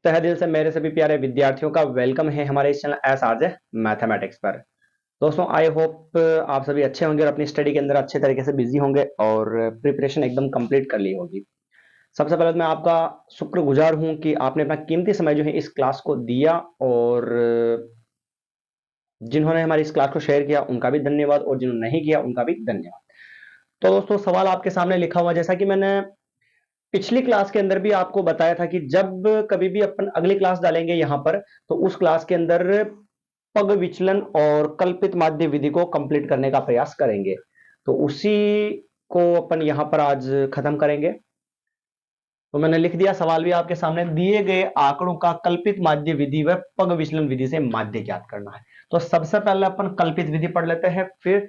तहे दिल से मेरे सभी प्यारे विद्यार्थियों का वेलकम है हमारे इस channel S R J mathematics पर। दोस्तों आई होप आप सभी अच्छे होंगे और अपनी स्टडी के अंदर अच्छे तरीके से बिजी होंगे और प्रिपरेशन एकदम कंप्लीट कर ली होगी। सबसे पहले तो मैं आपका शुक्रगुजार हूं कि आपने अपना कीमती समय जो है इस क्लास को दिया, और जिन्होंने हमारी इस क्लास को शेयर किया उनका भी धन्यवाद और जिन्होंने नहीं किया उनका भी धन्यवाद। तो दोस्तों सवाल आपके सामने लिखा हुआ, जैसा कि मैंने पिछली क्लास के अंदर भी आपको बताया था कि जब कभी भी अपन अगली क्लास डालेंगे यहां पर, तो उस क्लास के अंदर पग विचलन और कल्पित माध्य विधि को कंप्लीट करने का प्रयास करेंगे। तो उसी को अपन यहां पर आज खत्म करेंगे। तो मैंने लिख दिया, सवाल भी आपके सामने, दिए गए आंकड़ों का कल्पित माध्य विधि व पग विचलन विधि से माध्य ज्ञात करना है। तो सबसे पहले अपन कल्पित विधि पढ़ लेते हैं, फिर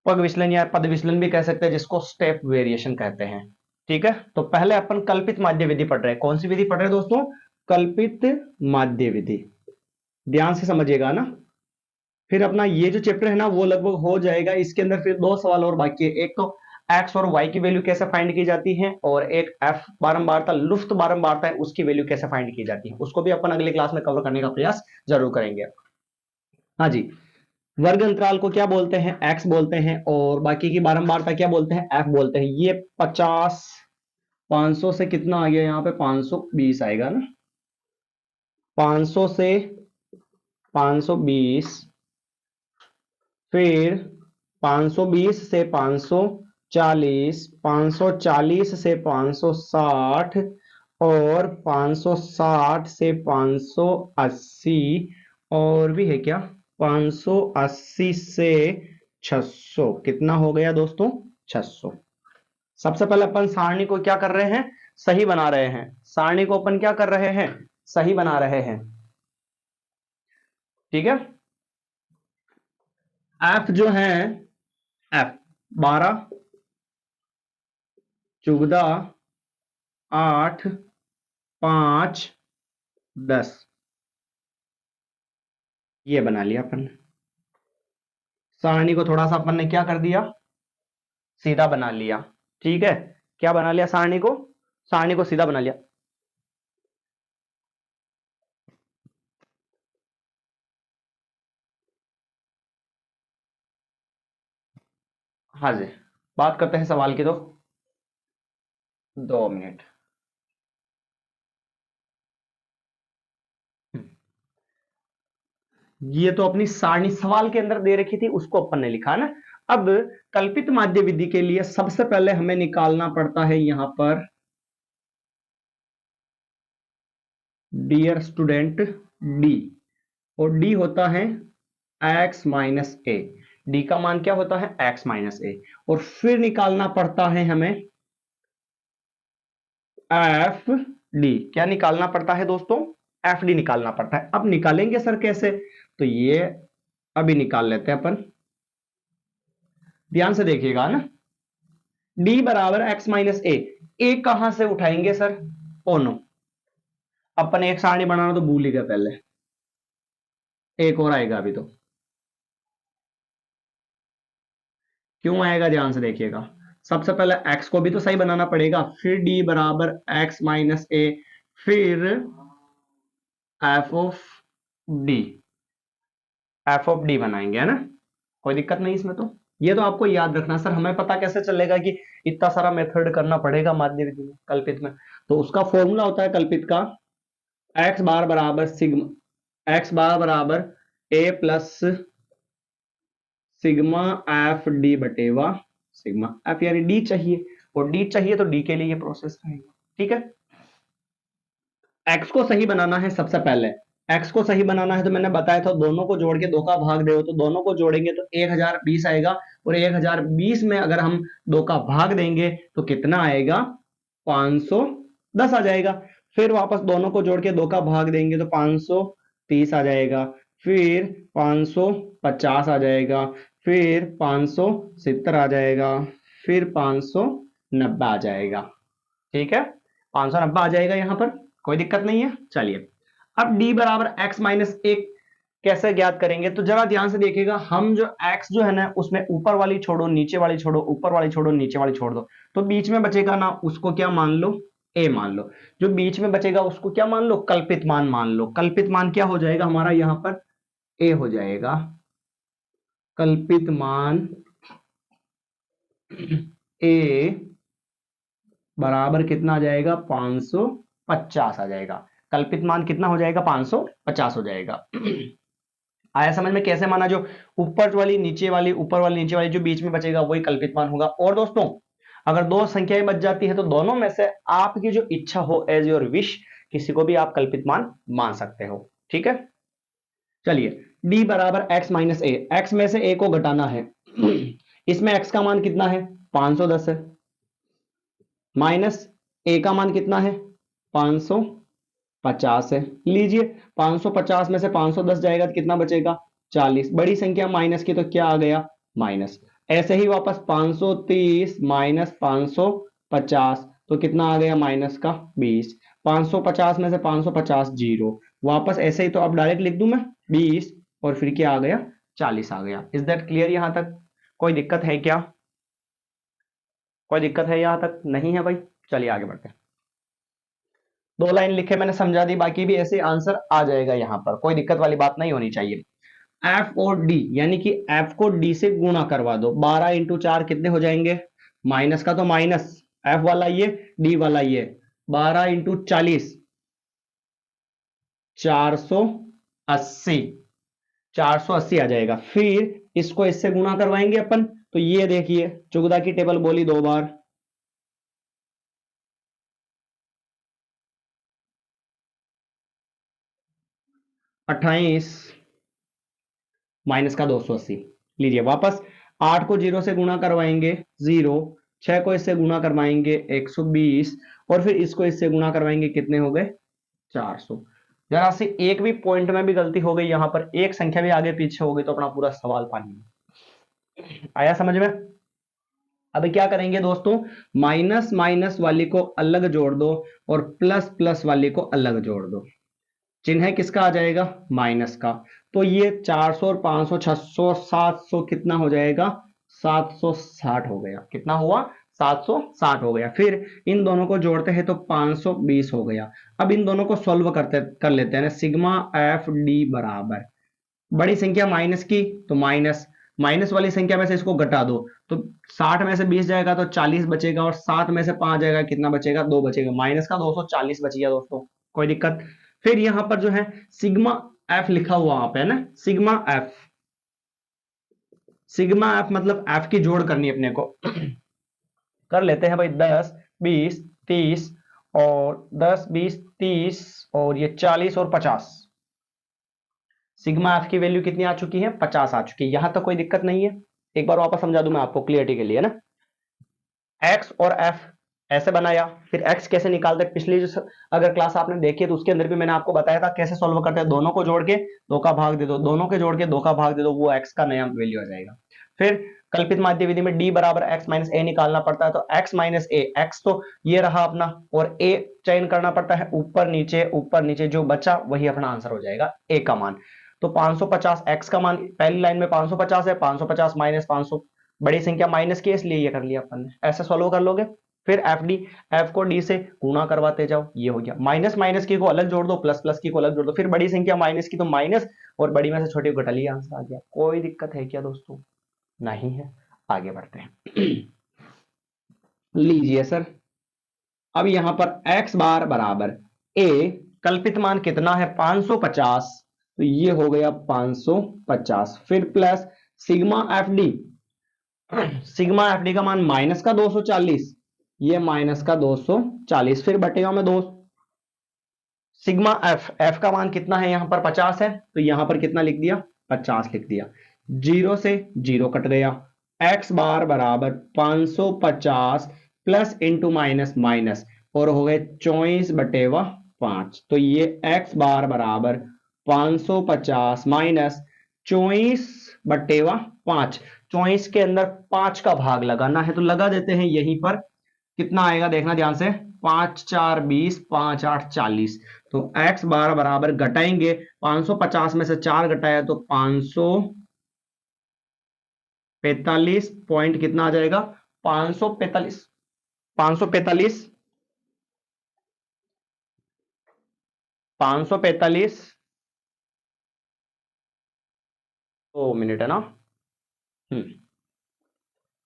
पग विचलन या पद विचलन भी कह सकते हैं, जिसको स्टेप वेरिएशन कहते हैं। ठीक है, तो पहले अपन कल्पित माध्य विधि पढ़ रहे हैं। कौन सी विधि पढ़ रहे हैं दोस्तों? कल्पित माध्य विधि। ध्यान से समझिएगा ना, फिर अपना ये जो चैप्टर है ना वो लगभग हो जाएगा। इसके अंदर फिर दो सवाल और बाकी है, एक तो एक्स और वाई की वैल्यू कैसे फाइंड की जाती है, और एक एफ बारंबारता, लुफ्त बारंबारता है, उसकी वैल्यू कैसे फाइंड की जाती है, उसको भी अपन अगली क्लास में कवर करने का प्रयास जरूर करेंगे। हाँ जी, वर्ग अंतराल को क्या बोलते हैं? एक्स बोलते हैं, और बाकी की बारंबारता क्या बोलते हैं? एफ बोलते हैं। ये 50 500 से कितना आ गया यहाँ पे? 520 आएगा ना। 500 से 520, फिर 520 से 540, 540 से 560, और 560 से 580, और भी है क्या? 580 से 600। कितना हो गया दोस्तों? 600। सबसे पहले अपन सारणी को क्या कर रहे हैं? सही बना रहे हैं। सारणी को अपन क्या कर रहे हैं? सही बना रहे हैं। ठीक है, एफ जो है, एफ 12 14 8 5 10, ये बना लिया अपन। सारणी को थोड़ा सा अपन ने क्या कर दिया? सीधा बना लिया। ठीक है, क्या बना लिया? सारणी को, सारणी को सीधा बना लिया। हाँ जी, बात करते हैं सवाल की। तो 2 मिनट। ये तो अपनी सारणी सवाल के अंदर दे रखी थी, उसको अपन ने लिखा ना। अब कल्पित माध्य विधि के लिए सबसे पहले हमें निकालना पड़ता है यहां पर, डियर स्टूडेंट, डी। और डी होता है x माइनस ए। डी का मान क्या होता है? x माइनस ए। और फिर निकालना पड़ता है हमें एफ डी। क्या निकालना पड़ता है दोस्तों? एफ डी निकालना पड़ता है। अब निकालेंगे सर कैसे? तो ये अभी निकाल लेते हैं अपन। ध्यान से देखिएगा ना, डी बराबर एक्स माइनस ए। ए कहां से उठाएंगे सर? ओ नो, अपन एक सारणी बनाना तो भूल ही गए पहले। एक और आएगा अभी, तो क्यों आएगा? ध्यान से देखिएगा। सबसे पहले x को भी तो सही बनाना पड़ेगा, फिर d बराबर x माइनस ए, फिर F of D. F of D बनाएंगे, है ना? कोई दिक्कत नहीं इसमें। तो ये तो आपको याद रखना। सर हमें पता कैसे चलेगा कि इतना सारा मेथड करना पड़ेगा माध्य विधि में, कल्पित में? तो उसका फॉर्मूला होता है कल्पित का, x बार बराबर सिग्मा, x बार बराबर a plus sigma F D बटेवा सिग्मा एफ, यानी डी चाहिए, और डी चाहिए तो डी के लिए ये प्रोसेस रहेगा। ठीक है, एक्स को सही बनाना है। सबसे पहले एक्स को सही बनाना है, तो मैंने बताया था दोनों को जोड़ के 2 का भाग दो, तो दोनों को जोड़ेंगे तो 1020 आएगा, और 1020 में अगर हम 2 का भाग देंगे तो कितना आएगा? 510 आ जाएगा। फिर वापस दोनों को जोड़ के 2 का भाग देंगे तो 530 आ जाएगा, फिर 550 आ जाएगा, फिर 570 आ जाएगा, फिर 590 आ जाएगा। ठीक है, 590 आ जाएगा यहां पर, कोई दिक्कत नहीं है। चलिए, अब d बराबर x माइनस एक कैसे ज्ञात करेंगे? तो जरा ध्यान से देखिएगा, हम जो x जो है ना उसमें ऊपर वाली छोड़ो, नीचे वाली छोड़ो, ऊपर वाली छोड़ो, नीचे वाली छोड़ दो, तो बीच में बचेगा ना, उसको क्या मान लो? ए मान लो, जो बीच में बचेगा उसको क्या मान लो, कल्पित मान मान लो। कल्पित मान क्या हो जाएगा हमारा यहां पर, ए हो जाएगा। कल्पित मान ए बराबर कितना आ जाएगा, 550 आ जाएगा। कल्पित मान कितना हो जाएगा, 550 हो जाएगा। आया समझ में कैसे माना, जो ऊपर वाली नीचे वाली, ऊपर वाली नीचे वाली, जो बीच में बचेगा वही कल्पित मान होगा। और दोस्तों अगर दो संख्याएं बच जाती है तो दोनों में से आपकी जो इच्छा हो, एज योर विश, किसी को भी आप कल्पित मान मान सकते हो। ठीक है, चलिए d बराबर x माइनस ए, एक्स में से a को घटाना है। इसमें x का मान कितना है, 510 है, माइनस a का मान कितना है, 550 है। लीजिए 550 में से 510 जाएगा तो कितना बचेगा, 40। बड़ी संख्या माइनस की तो क्या आ गया, माइनस। ऐसे ही वापस 530 माइनस 550 तो कितना आ गया, माइनस का 20। 550 में से 550 जीरो, वापस ऐसे ही तो अब डायरेक्ट लिख दूं मैं 20, और फिर क्या आ गया, 40 आ गया। इज दैट क्लियर यहां तक, कोई दिक्कत है क्या, कोई दिक्कत है यहां तक, नहीं है भाई। चलिए आगे बढ़ते हैं। 2 लाइन लिखे मैंने, समझा दी, बाकी भी ऐसे आंसर आ जाएगा यहां पर, कोई दिक्कत वाली बात नहीं होनी चाहिए। एफ और डी, यानी कि एफ को डी से गुणा करवा दो। 12 इंटू 4 कितने हो जाएंगे, माइनस का तो माइनस, एफ वाला ये, डी वाला ये, 12 इंटू 40, 480, 480 आ जाएगा। फिर इसको इससे गुणा करवाएंगे अपन, तो ये देखिए चुगदा की टेबल बोली 2 बार, 28 माइनस का 280। लीजिए वापस 8 को 0 से गुणा करवाएंगे 0, 6 को इससे गुणा करवाएंगे 120, और फिर इसको इससे गुणा करवाएंगे, कितने हो गए, 400। जरा से एक भी पॉइंट में भी गलती हो गई यहां पर, एक संख्या भी आगे पीछे हो गई तो अपना पूरा सवाल पानी में। आया समझ में। अब क्या करेंगे दोस्तों, माइनस माइनस वाली को अलग जोड़ दो और प्लस प्लस वाली को अलग जोड़ दो। चिन्ह किसका आ जाएगा, माइनस का। तो ये 400 और 500, 600, 700 कितना हो जाएगा, 760 हो गया। कितना हुआ, 760 हो गया। फिर इन दोनों को जोड़ते हैं तो 520 हो गया। अब इन दोनों को सॉल्व कर लेते हैं ना। सिग्मा एफ डी बराबर, बड़ी संख्या माइनस की तो माइनस, माइनस वाली संख्या में से इसको घटा दो तो 60 में से 20 जाएगा तो 40 बचेगा, और 7 में से 5 जाएगा, कितना बचेगा, 2 बचेगा। माइनस का 240 बच गया दोस्तों, कोई दिक्कत। फिर यहां पर जो है सिग्मा एफ लिखा हुआ वहां पे है ना, सिग्मा एफ, सिग्मा एफ मतलब एफ की जोड़ करनी है अपने को। कर लेते हैं भाई, 10 20 30, और 10 20 30, और ये 40 और 50। सिग्मा एफ की वैल्यू कितनी आ चुकी है, 50 आ चुकी है। यहां तक कोई दिक्कत नहीं है। एक बार वापस समझा दूं मैं आपको क्लियरिटी के लिए ना। एक्स और एफ ऐसे बनाया, फिर एक्स कैसे निकालते, पिछली जो अगर क्लास आपने देखी है तो उसके अंदर भी मैंने आपको बताया था कैसे सॉल्व करते हैं। दोनों को जोड़ के 2 का भाग दे दो, दोनों के जोड़ के 2 का भाग दे दो, वो एक्स का नया वैल्यू आ जाएगा। फिर कल्पित माध्य विधि में डी बराबर एक्स माइनस ए निकालना पड़ता है, तो एक्स माइनस ए, एक्स तो ये रहा अपना, और ए चयन करना पड़ता है ऊपर नीचे, ऊपर नीचे जो बचा वही अपना आंसर हो जाएगा, ए का मान। तो 550 एक्स का मान, पहली लाइन में 550 है, 550 माइनस 500, बड़ी संख्या माइनस की इसलिए ये कर लिया अपन ने। ऐसे सॉल्व कर लोगे। फिर एफ डी, एफ को डी से गुणा करवाते जाओ, ये हो गया। माइनस माइनस की को अलग जोड़ दो, प्लस प्लस की को अलग जोड़ दो, फिर बड़ी संख्या माइनस की तो माइनस, और बड़ी में से छोटी को घटा लिया, आंसर आ गया। कोई दिक्कत है क्या दोस्तों, नहीं है। आगे बढ़ते हैं। लीजिए सर, अब यहां पर x बार बराबर a, कल्पित मान कितना है, 550, तो ये हो गया 550। फिर plus sigma F D, sigma F D का मान माइनस का 240, ये माइनस का 240, फिर बटेगा में 2। सिग्मा एफ, एफ का मान कितना है यहां पर, 50 है, तो यहां पर कितना लिख दिया, 50 लिख दिया। 0 से 0 कट गया। एक्स बार बराबर 550 प्लस इंटू माइनस माइनस, और हो गए 24/5। तो ये एक्स बार बराबर 550 माइनस 24/5। 24 के अंदर 5 का भाग लगाना है, तो लगा देते हैं यहीं पर। कितना आएगा देखना ध्यान से, 5 4 20, 5 8 40। तो x बार बराबर घटाएंगे, 550 में से 4 घटाया तो 545 पॉइंट कितना आ जाएगा, 545, 545 545 2 मिनट है ना।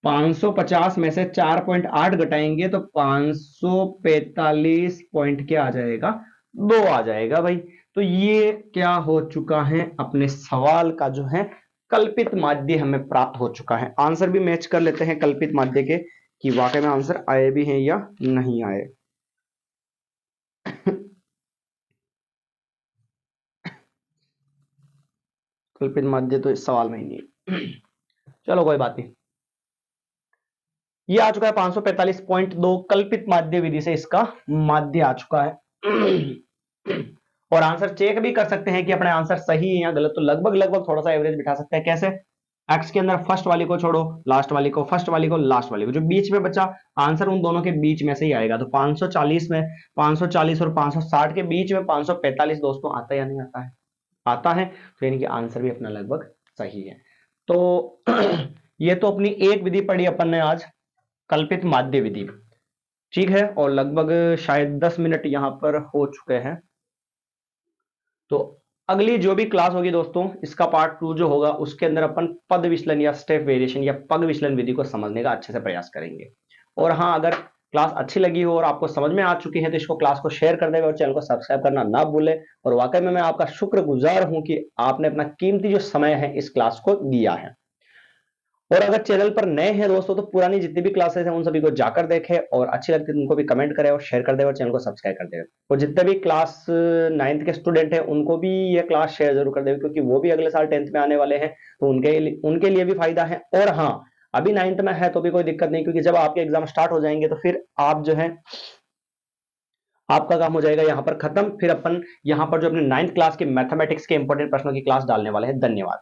550 में से 4.8 घटाएंगे तो 545 पॉइंट क्या आ जाएगा, 2 आ जाएगा भाई। तो ये क्या हो चुका है, अपने सवाल का जो है कल्पित माध्य हमें प्राप्त हो चुका है। आंसर भी मैच कर लेते हैं कल्पित माध्य के कि वाकई में आंसर आए भी हैं या नहीं आए। कल्पित माध्य तो इस सवाल में ही नहीं है। चलो कोई बात नहीं, ये आ चुका है 545.2 कल्पित माध्य विधि से इसका माध्य आ चुका है। और आंसर चेक भी कर सकते हैं कि अपने आंसर सही है या गलत, तो लगभग लगभग थोड़ा सा एवरेज बिठा सकते हैं। कैसे, एक्स के अंदर फर्स्ट वाली को छोड़ो लास्ट वाली को, फर्स्ट वाली को लास्ट वाली को, जो बीच में बचा आंसर उन दोनों के बीच में से ही आएगा। तो 540 में 540 और 560 के बीच में 545 दोस्तों आता है या नहीं आता है, आता है। तो यानी कि आंसर भी अपना लगभग सही है। तो ये तो अपनी एक विधि पढ़ी अपन ने आज, कल्पित माध्य विधि, ठीक है। और लगभग शायद 10 मिनट यहां पर हो चुके हैं। तो अगली जो भी क्लास होगी दोस्तों, इसका पार्ट 2 जो होगा उसके अंदर अपन पद विचलन या स्टेप वेरिएशन या पग विचलन विधि को समझने का अच्छे से प्रयास करेंगे। और हाँ, अगर क्लास अच्छी लगी हो और आपको समझ में आ चुकी है तो इसको क्लास को शेयर कर देगा और चैनल को सब्सक्राइब करना ना भूले। और वाकई में मैं आपका शुक्रगुजार हूं कि आपने अपना कीमती जो समय है इस क्लास को दिया है। और अगर चैनल पर नए हैं दोस्तों तो पुरानी जितनी भी क्लासेस हैं उन सभी को जाकर देखें, और अच्छी लगती है उनको भी कमेंट करें और शेयर कर दें और चैनल को सब्सक्राइब कर दें। और जितने भी क्लास 9th के स्टूडेंट हैं उनको भी ये क्लास शेयर जरूर कर दें, क्योंकि वो भी अगले साल 10th में आने वाले हैं, तो उनके लिए भी फायदा है। और हाँ, अभी 9th में है तो भी कोई दिक्कत नहीं, क्योंकि जब आपके एग्जाम स्टार्ट हो जाएंगे तो फिर आप जो है आपका काम हो जाएगा यहाँ पर खत्म। फिर अपन यहाँ पर जो अपने 9th क्लास के मैथमेटिक्स के इंपॉर्टेंट प्रश्नों की क्लास डालने वाले हैं। धन्यवाद।